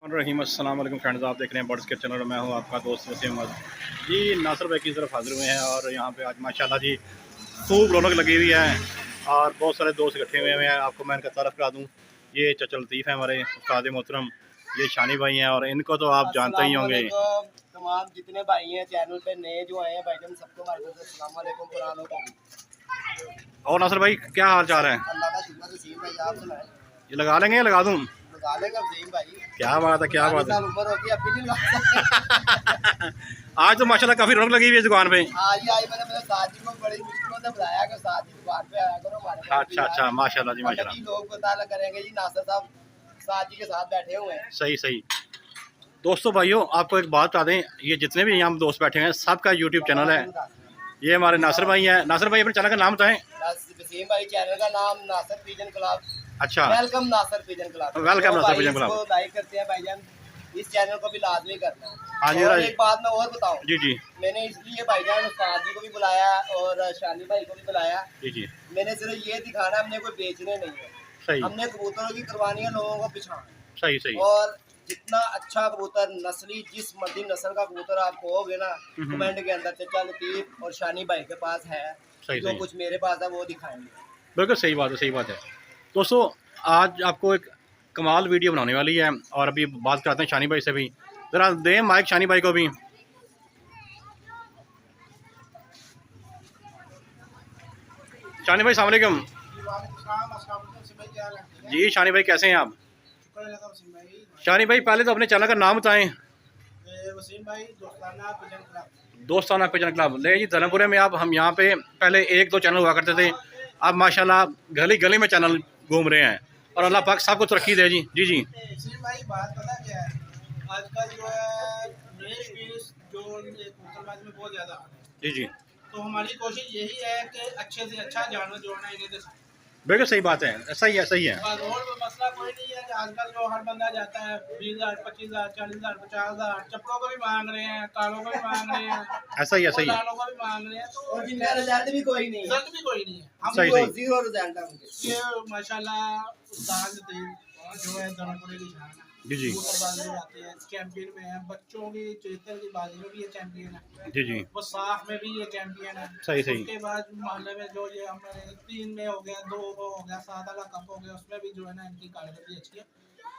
रहीम अस्सलाम वालेकुम फ्रेंड्स, आप देख रहे हैं बर्ड्स के चैनल। मैं हूं आपका दोस्त वसीम अहमद जी। नासिर भाई की तरफ हाजिर हुए हैं और यहाँ पे आज माशाल्लाह जी खूब रौनक लगी हुई है और बहुत सारे दोस्त इकट्ठे हुए हैं। आपको मैं इनका तारफ़ करा दूँ, ये चचा लतीफ़ है हमारे उस्ताद मोहतरम, ये शानी भाई हैं और इनको तो आप जानते ही होंगे। तमाम जितने भाई हैं चैनल पे नए जो आए हैं भाईजान, सबको हमारी तरफ से अस्सलाम वालेकुम पुरानों को भी। और नासिर भाई क्या हाल चाल है? अल्लाह का शुक्र है। वसीम भाई आप सुनाएं। ये लगा लेंगे या लगा दूँ? लगा लेगा वसीम भाई। क्या बात है, क्या बात है। उम्र होती है अभी नहीं लगा आज तो माशाल्लाह काफ़ी रौनक लगी हुई है दुकान पे। आज ही आई मैंने मेरे साथी को बड़ी मुश्किलों से बुलाया कि साथी दुकान पे आया करो हमारे पास। अच्छा माशाल्लाह जी माशाल्लाह। लोग पता करेंगे जी नासिर साहब साथी के साथ बैठे हुए हैं। सही सही। दोस्तों भाइयों, आपको एक बात बता दें, ये जितने भी यहाँ दोस्त बैठे हैं सबका यूट्यूब चैनल है। ये हमारे नासिर भाई हैं। नासिर भाई अपने चैनल का नाम बताएं। वसीम भाई चैनल का नाम नासिर पिजन क्लब। अच्छा, welcome Nasir pigeon club. Welcome Nasir pigeon club. इसको लाइक करते हैं भाईजान, इस चैनल को भी लाजमी करना है। हाँ जी, और एक बात मैं और बताऊं जी जी मैंने इसलिए भाईजान उस्ताद जी को भी बुलाया और शानी भाई को भी बुलाया। जी जी मैंने सिर्फ ये दिखाना, हमने कोई बेचने नहीं है, सही हमने कबूतरों की करवानी है, लोगों को पिछाना। सही सही। और जितना अच्छा कबूतर नस्ली जिस मर्जी नस्ल का कबूतर आप कहोगे ना, कमेंट के अंदर चचा लतीफ और शानी भाई के पास है, सही जो सही, कुछ मेरे पास है वो दिखाएंगे। बिल्कुल सही बात है, सही बात है। दोस्तों आज आपको एक कमाल वीडियो बनाने वाली है और अभी बात करते हैं शानी भाई से भी। ज़रा दें माइक शानी भाई को भी। शानी भाई अस्सलाम वालेकुम। जी शानी भाई कैसे हैं आप? शानी भाई पहले तो अपने चैनल का नाम बताएं। दोस्ताना पिजन क्लब ले जी, धर्मपुरे में आप हम यहाँ पे पहले एक दो चैनल हुआ करते थे, अब माशाल्लाह गली गली में चैनल घूम रहे हैं और अल्लाह पाक सबको तरक्की दे जी। जी जी भाई बात पता क्या है, आजकल जो है जो कबूतरबाजी में बहुत ज्यादा जी जी, तो हमारी कोशिश यही है कि अच्छे से अच्छा जानवर जो है ना इन्हें दे। बिल्कुल सही बात है, सही है सही है। और मसला कोई नहीं है कि आजकल जो हर बंदा जाता है 20,000 25,000 40,000 50,000 चप्पलों को भी मांग रहे हैं, कारों को भी मांग रहे हैं, ऐसा ही है, सही है। लालों को भी मांग रहे हैं, तो जिनका रिजल्ट भी कोई नहीं है, रिजल्ट भी कोई नहीं है, हम सही सही। जीरो रिजल्ट है उनके। ये माशाल्लाह उस्ताद थे जो है धर्मपुरे की जान है जी जी आते हैं, चैंपियन में है, बच्चों की चेतर की बाजी में भी ये चैंपियन है। जी जी, वो साफ में भी ये चैंपियन है। सही सही। उसके बाद मोहल्ले में जो ये हमारे 3 में हो गया, 2 हो गया, 7 वाला कप हो गया, उसमें भी जो है ना इनकी कारकर्दगी अच्छी है।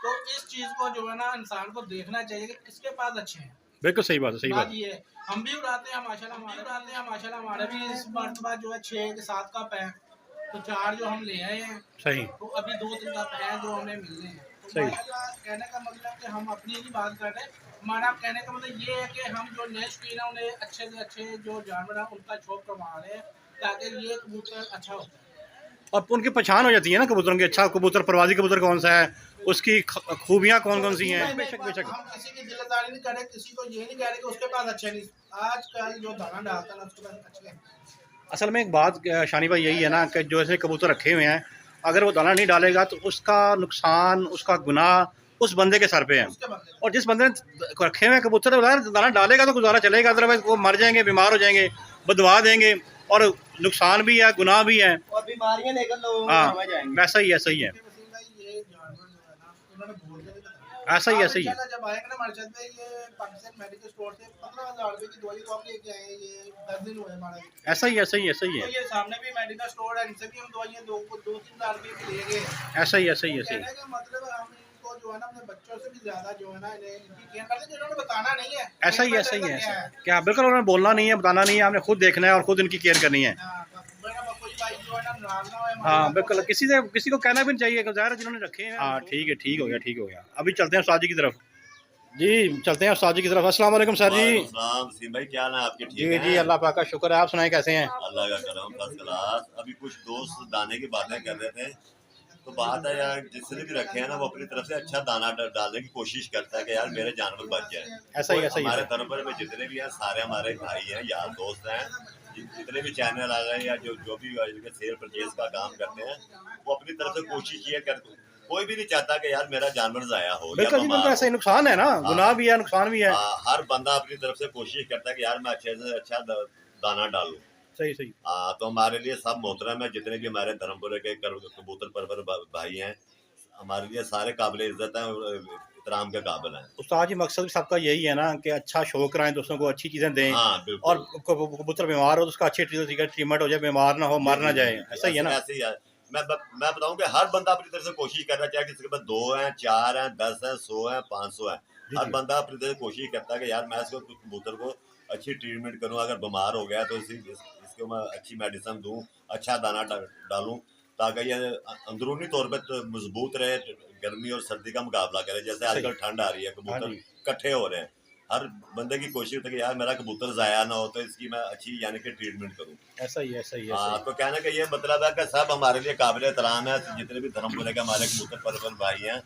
तो इस चीज को जो है ना इंसान को देखना चाहिए कि किसके पास अच्छे हैं। बिल्कुल सही बात है, सही बात। ये हम भी उड़ाते हैं माशाल्लाह, हमारे भी इस मर्तबा जो है 6 के 7 कप है, तो 4 जो हम ले आए हैं, सही तो अभी 2-3 कप है जो हमें मिलने हैं। तो सही। कहने का मतलब कि हम अपनी ही बात कर रहे हैं, हमारा कहने का मतलब ये है कि हम जो नए शौकीन है उन्हें अच्छे से अच्छे जो जानवर है उनका शौक करवा रहे हैं, ताकि ये कबूतर अच्छा होता है। अब उनकी पहचान हो जाती है ना कबूतरों की, अच्छा कबूतर परवाजी कबूतर कौन सा है, उसकी खूबियाँ कौन कौन सी हैं। बेशक बेशक, हम किसी की दिलदारी नहीं कर रहे, किसी को ये नहीं कह रहे कि उसके पास अच्छे नहीं, आजकल जो दाना डालता है ना उसके पास अच्छे हैं। असल में एक बात शानी भाई यही है ना कि जो ऐसे कबूतर रखे हुए हैं, अगर वो दाना नहीं डालेगा तो उसका नुकसान, उसका गुनाह उस बंदे के सर पे है। और जिस बंदे ने रखे हुए हैं कबूतर, दाना डालेगा तो गुजारा चलेगा, अदरवाइज वो मर जाएंगे, बीमार हो जाएंगे, बदवा देंगे और नुकसान भी है, गुनाह भी है और बीमारियां लेकर लोग हाँ, वैसा ही ऐसा ही है, ऐसा ही ऐसा ही है। जब आएगा ना हमारे साथ में, ये पाकिस्तान मेडिकल स्टोर से 15,000 रुपए की दवाई को आप लेके आए, ये 10 दिन हुए हमारे। ऐसा ही ऐसा ही ऐसा ही है, तो ये सामने भी मेडिकल स्टोर है, इनसे भी हम दवाइयाँ 2-3,000 रुपए की ले गए। ऐसा ही ऐसा ही ऐसा ही। कहने का मतलब है हम इनको जो है ना अपने बच्चों से भी ज्यादा जो है ना इनकी केयर करते हैं, इन्होंने बताना नहीं है। ऐसा ही ऐसा ही है, क्या बिल्कुल उन्होंने बोलना नहीं है, बताना नहीं है, आपने खुद देखना है और खुद इनकी केयर करनी है। हाँ बिल्कुल, किसी को कहना भी नहीं चाहिए, ज़ाहिर है जिन्होंने रखे हैं। हाँ ठीक है, ठीक हो गया, ठीक हो गया। अभी चलते हैं उस्ताद जी की तरफ। जी चलते हैं उस्ताद जी की तरफ। अस्सलाम वालेकुम सर जी। वसीम भाई क्या ना आपके ठीक जी है? जी अल्लाह पाक का शुक्र है, आप सुनाएं कैसे हैं? अल्लाह का करम फर्स्ट क्लास। अभी कुछ दोस्त दाने की बातें कर रहे थे, तो बात है यार जिसने भी रखे हैं ना वो अपनी तरफ से अच्छा दाना डालने की कोशिश करता है कि यार मेरे जानवर बच जाए। ऐसा ही ऐसा ही हमारे तरफ में जितने भी हैं सारे हमारे भाई हैं, यार दोस्त हैं, जितने भी चैनल आ रहे हैं या जो भी सेल परचेज का काम करते हैं, वो अपनी तरफ से कोशिश ये करते, कोई भी नहीं चाहता कि यार मेरा जानवर जाया हो। बिल्कुल जी बिल्कुल, ऐसा ही नुकसान है ना, गुनाह भी है, नुकसान भी है। हर बंदा अपनी तरफ से कोशिश करता है कि यार मैं अच्छे से अच्छा दाना डालूं। सही सही। तो हमारे लिए सब मोहतरम है, जितने भी हमारे धर्मपुरे के कबूतर परवर भाई हैं, हमारे लिए सारे काबिल इज्जत हैं। इतराम के काबिल हैं। उस्ताद जी मकसद भी सबका यही है ना कि अच्छा शो कराएं, दूसरों को अच्छी चीज़ें दें। हाँ बिल्कुल। और कबूतर बीमार हो तो उसका अच्छी ट्रीटमेंट हो जाए, बीमार ना हो, मर ना जाए, ऐसा ही है ना। ऐसे ही है। मैं बताऊं कि हर बंदा अपनी तरफ से कोशिश कर रहा है, चाहे किसी के पास 2 हैं, 4 हैं, 10 हैं, 100 हैं, 500 हैं, हर बंदा अपनी तरफ से कोशिश करता है कि यार मैं इसको कबूतर को अच्छी ट्रीटमेंट करूं, अगर बीमार हो गया तो इसको मैं अच्छी मेडिसिन दूं, अच्छा दाना डालूं, ताकि ये अंदरूनी तौर पर मजबूत रहे, गर्मी और सर्दी का मुकाबला करे। जैसे आजकल ठंड आ रही है, हाँ कबूतर जी। इकट्ठे हो रहे हैं, हर बंदे की कोशिश होती है कि यार मेरा कबूतर ज़ाया ना हो, तो इसकी मैं अच्छी यानी कि ट्रीटमेंट करूं। ऐसा ही ऐसा ही ऐसा हाँ, ही। तो कहने का ये मतलब है कि सब हमारे लिए काबिल एहतराम है, जितने भी धर्मपुरे के हमारे कबूतर परवर भाई हैं,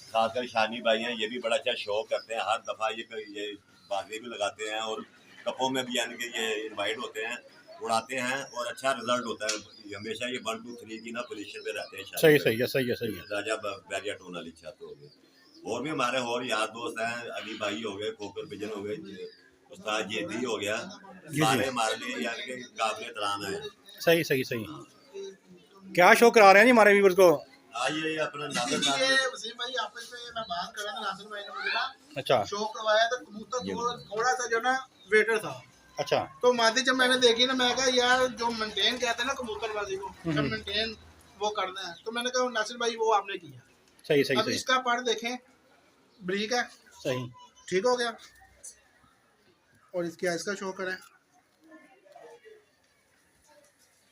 खासकर शानी भाई हैं, ये भी बड़ा अच्छा शो करते हैं। हर दफ़ा ये बाजी भी लगाते हैं और कपों में भी यानी कि ये इन्वाइट होते हैं, उड़ाते हैं और अच्छा रिजल्ट होता है। हमेशा ये 1 2 3 की ना पोजीशन पे रहते हैं शानी सही भाई। सही है सही है सही है। राजा बैरिया टोन वाली छत हो गई, और भी हमारे और यार दोस्त हैं, अली भाई हो गए, खोकर बिजन हो गए, उस्ताद जेदी हो गया, जी। सारे हमारे लिए यानी कि काबिल एहतराम है। सही सही सही। क्या शो करा रहे हैं जी हमारे व्यूअर्स को? आइए अपना नासिर साहब ये वसीम भाई आपस में मैं बात कर रहा था, नासिर भाई ने मुझे ना अच्छा शो करवाया था, कबूतर थोड़ा सा जो ना वेटर था। अच्छा। तो मादी जब मैंने देखी ना, मैं कहा यार जो मेंटेन कहते हैं ना कबूतरबाजी को, जब मेंटेन वो करना है, तो मैंने कहा नासिर भाई वो आपने किया। सही सही अब सही इसका पार्ट देखें, ब्रीक है, सही। ठीक हो गया, और इसकी आइस का शो करें,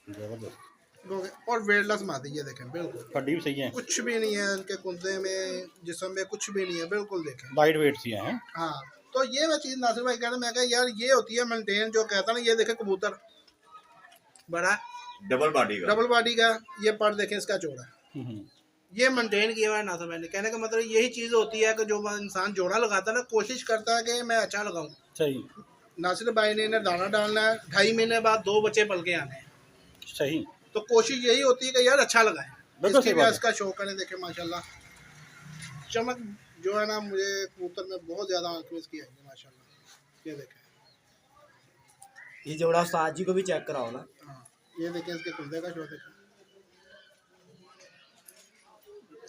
जबरदस्त। हो गया। और वेटलेस मादी ये देखें, बिल्कुल हड्डी भी सही है, कुछ भी नहीं है इनके कुंदे में, जिस्म में कुछ भी नहीं है, बिल्कुल देखें। लाइट वेट सी है। हाँ, तो ये मैं चीज़ नासिर भाई कह रहा, मैं कहा यार ये होती है मेंटेन, जो कहता ना, ये देखे कबूतर बड़ा डबल बॉडी का, डबल बॉडी का, ये पार्ट देखें इसका चौड़ा है, हम्म। ये मेंटेन किया हुआ है नासिर भाई ने। कहने का मतलब यही चीज़ होती है कि जो इंसान जोड़ा लगाता है ना, कोशिश करता है कि मैं अच्छा लगाऊं। सही नासिर भाई ने इन्हें दाना डालना है, 2.5 महीने बाद 2 बच्चे पल के आने हैं, सही। तो कोशिश यही होती है कि यार अच्छा लगाए। बिल्कुल इसकी सही भी बात है। इसका शौक है, देखे माशाल्लाह चमक जो है ना, मुझे कबूतर में बहुत ज़्यादा आंख में इसकी आई है माशाल्लाह। ये देखें, ये जोड़ा उस्ताद जी को भी चेक कराओ ना। हाँ ये देखें, इसके कुंदे का शौक देखें।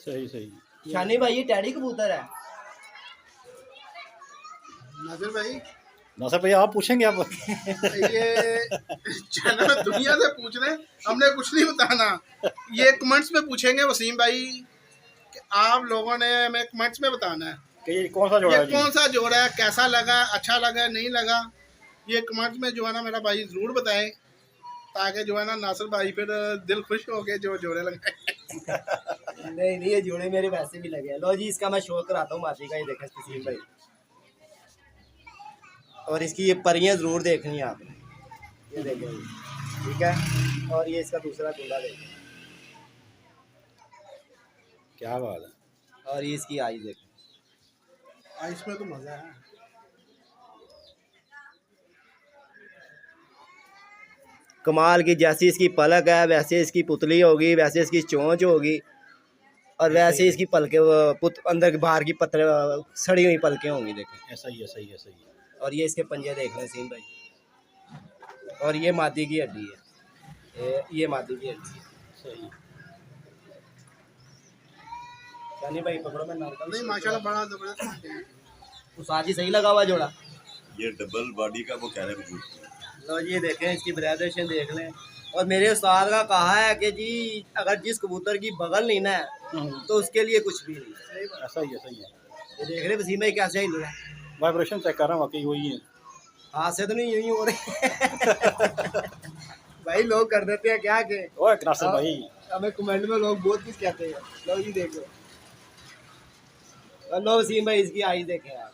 सही सही। शानी भाई ये टैडी कबूतर है। नासिर भाई नासिर भैया आप पूछेंगे आप? ये चैनल दुनिया से पूछ रहे हैं, हमने कुछ नहीं बताना, ये कमेंट्स में पूछेंगे वसीम भाई कि आप लोगों ने हमें कमेंट्स में बताना है कि ये कौन सा जोड़ा ये है जी? कौन सा जोड़ा है, कैसा लगा, अच्छा लगा, नहीं लगा, ये कमेंट्स में जो है ना मेरा भाई ज़रूर बताएं, ताकि जो है ना नासिर भाई फिर दिल खुश हो गए जो जोड़े लगाए। नहीं नहीं, ये जोड़े मेरे वैसे भी लगे हैं। लो जी, इसका मैं शो कराता हूँ माती का, ये देखें तस्लीम भाई, और इसकी ये परियां ज़रूर देखनी है आपने, ये देखें जी, ठीक है। और ये इसका दूसरा कुंडा देखें, क्या बात है। और ये इसकी आइज देखें। इसमें तो मज़ा है। कमाल की, जैसी इसकी पलक है वैसे इसकी पुतली होगी, वैसे इसकी चोंच होगी, और वैसे इसकी पलके अंदर बाहर की पत्थर सड़ी हुई पलकें होंगी, देखें। ऐसा ही है सही है सही है। और ये इसके पंजे देख लें सीम भाई, और ये मादी की हड्डी है, ये मादी की हड्डी है। सही। शानी भाई पकड़ो, मैं नारकल नहीं माशाल्लाह बड़ा ज़बरदस्त। उस्ताद जी सही लगा हुआ जोड़ा। ये डबल बॉडी का वो कह रहे हैं। लो ये देखें, इसकी ब्रेडेशन देख लें। और मेरे उस्ताद का कहा है कि जी अगर जिस कबूतर की बगल नहीं ना है तो उसके लिए कुछ भी नहीं। ऐसा ही है सही है। ये देख रहे वसीम भाई कैसे हिल रहा है, वाइब्रेशन चेक कर रहा हूँ, वाकई वही है। हाथ से तो नहीं यूं ही हो रहे। भाई लोग कर देते हैं क्या के, ओए नासिर भाई, हमें कमेंट में लोग बहुत कुछ कहते हैं। लो जी देखो, और लो वसीम भाई इसकी आइज देखें आप,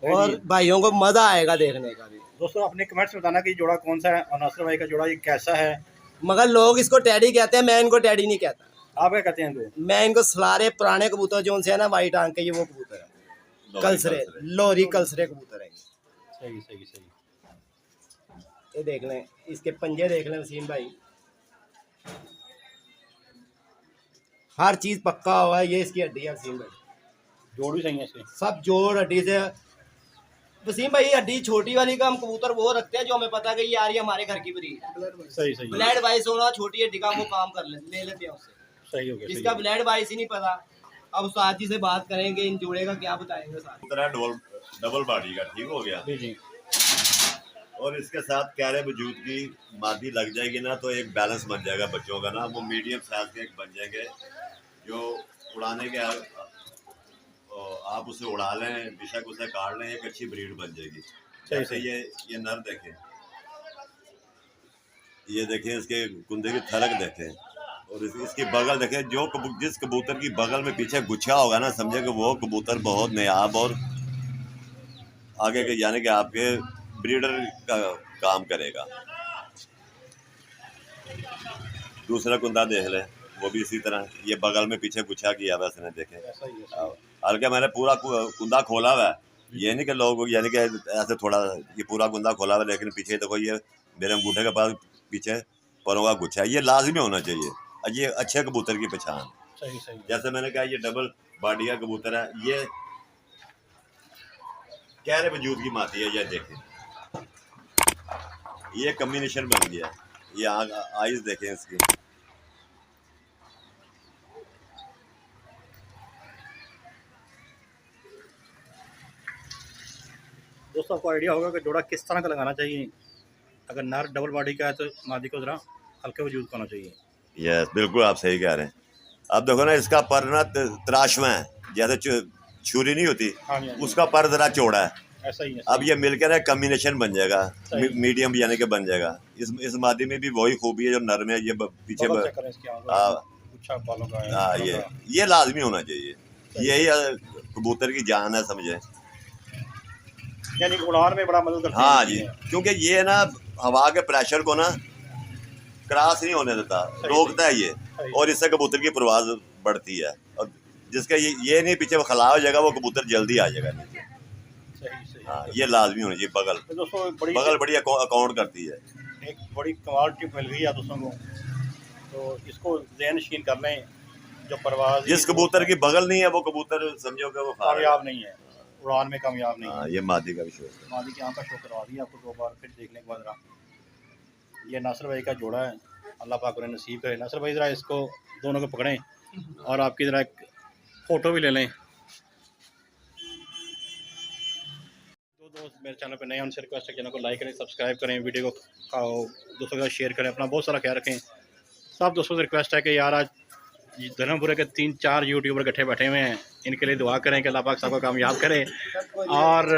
और भाइयों को मजा आएगा देखने का भी। दोस्तों अपने कमेंट्स में बताना कि ये जोड़ा कौन सा है और नासिर भाई का जोड़ा ये कैसा है। मगर लोग इसको टैडी कहते हैं, मैं इनको टैडी नहीं कहता। आप क्या कहते हैं इनको? मैं इनको सलारे पुराने कबूतर जो उनसे है ना वाइट आंख के, ये वो कबूतर है, कलसरे, लोरी कलसरे कबूतर है। सही सही सही। ये देख लें, इसके पंजे देख लें वसीम भाई, हर चीज पक्का हुआ है। ये इसकी हड्डी है वसीम भाई, जोड़ भी सही है इसके। सब जोड़ हड्डी से। वसीम भाई हड्डी छोटी वाली का हम कबूतर वो रखते हैं जो हमें पता है कि यार ये हमारे घर की ब्रीड है। सही सही है। ब्लैड वाइस होना, छोटी हड्डी का हम वो काम कर ले लेते हैं उससे। सही हो गया। जिसका ब्लैड वाइस ही नहीं पता, अब उस्ताद जी से बात करेंगे इन जोड़े का क्या बताएंगे उस्ताद? तरह डबल बॉडी का ठीक हो गया। जी जी। और इसके साथ क्यारे वजूद की मादी लग जाएगी ना तो एक बैलेंस बन जाएगा बच्चों का ना, वो मीडियम साइज के एक बन जाएंगे जो उड़ाने के आप उसे उड़ा लें, बेशक उसे काट लें, एक अच्छी ब्रीड बन जाएगी। जैसे ये नर देखें, ये देखें इसके कुंदे की थलक देखें और इसकी बगल देखें। जिस कबूतर की बगल में पीछे गुच्छा होगा ना, समझे कि वो कबूतर बहुत नायाब और आगे के यानी कि आपके ब्रीडर का काम करेगा। दूसरा कुंदा देख ले, वो भी इसी तरह, ये बगल में पीछे गुच्छा किया हुआ इसने देखे। हल्के मैंने पूरा कुंदा खोला हुआ है, ये नहीं कि लोग यानी कि ऐसे थोड़ा, ये पूरा कुंदा खोला हुआ है लेकिन पीछे देखो ये मेरे अंगूठे के पास पीछे परों का गुच्छा है। ये लाजमी होना चाहिए, ये अच्छे कबूतर की पहचान। सही सही। जैसे मैंने कहा ये डबल बॉडी का कबूतर है, ये क्यारे वजूद की माती है। ये देखें, ये कम्बिनेशन बन गया। ये आइज देखें इसकी, दोस्तों आपको आइडिया होगा कि जोड़ा किस तरह का लगाना चाहिए। अगर नर डबल बॉडी का है तो मादी को ज़रा हल्के वजूद का होना चाहिए। यस बिल्कुल आप सही कह रहे हैं। अब देखो ना इसका पर ना तराशवा है, जैसे छुरी नहीं होती, हाँ जी, हाँ जी। उसका पर जरा चौड़ा है। ऐसा ही है। अब ये मिलकर एक कम्बिनेशन बन जाएगा, मीडियम यानी कि बन जाएगा। इस मादी में भी वही खूबी है जो नर में। ये पीछे हाँ, ये लाजमी होना चाहिए। यही कबूतर की जान है, समझे, यानी उड़ान में बड़ा मदद करता है। हाँ जी, क्योंकि ये ना हवा के प्रेशर को ना क्रॉस नहीं होने देता, रोकता है ये, और इससे कबूतर की परवाज बढ़ती है। और जिसका ये नहीं पीछे वो खला हो जाएगा, वो कबूतर जल्दी आ जाएगा नीचे। हाँ, ये लाजमी होनी चाहिए। बगल तो दोस्तों बड़ी अकाउंट करती है। एक बड़ी कमाल टिप मिल गई है दोस्तों को, तो इसको ज़हन नशीन कर लें। जो परवाज जिस कबूतर की बगल नहीं है वो कबूतर समझो कि वो कामयाब नहीं है, उड़ान में कामयाब नहीं है। ये मादी का भी शो है। मादी की आँख का शो करवा दिया आपको 2 बार, फिर देखने के बाद रहा। ये नासिर भाई का जोड़ा है, अल्लाह पाक उन्हें नसीब करे। नासिर भाई ज़रा इसको दोनों को पकड़ें और आपकी ज़रा एक फ़ोटो भी ले लें। दोस्त मेरे चैनल पे नए, उनसे रिक्वेस्ट है चैनल को लाइक करें, सब्सक्राइब करें, वीडियो को दोस्तों के साथ शेयर करें, अपना बहुत सारा ख्याल रखें। सब दोस्तों से रिक्वेस्ट है कि यार आज धर्मपुरे के 3-4 यूट्यूबर इकट्ठे बैठे हुए हैं, इनके लिए दुआ करें कि अल्लाह पाक सबको कामयाब करे और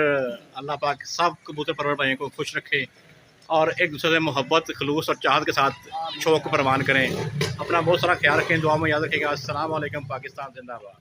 अल्लाह पाक सब कबूतर परवर भाइयों को खुश रखे और एक दूसरे से मोहब्बत, खलूस और चाहत के साथ शौक़ को परवान करें। अपना बहुत सारा ख्याल रखें, दुआ में याद रखिएगा। अस्सलाम वालेकुम, पाकिस्तान जिंदाबाद।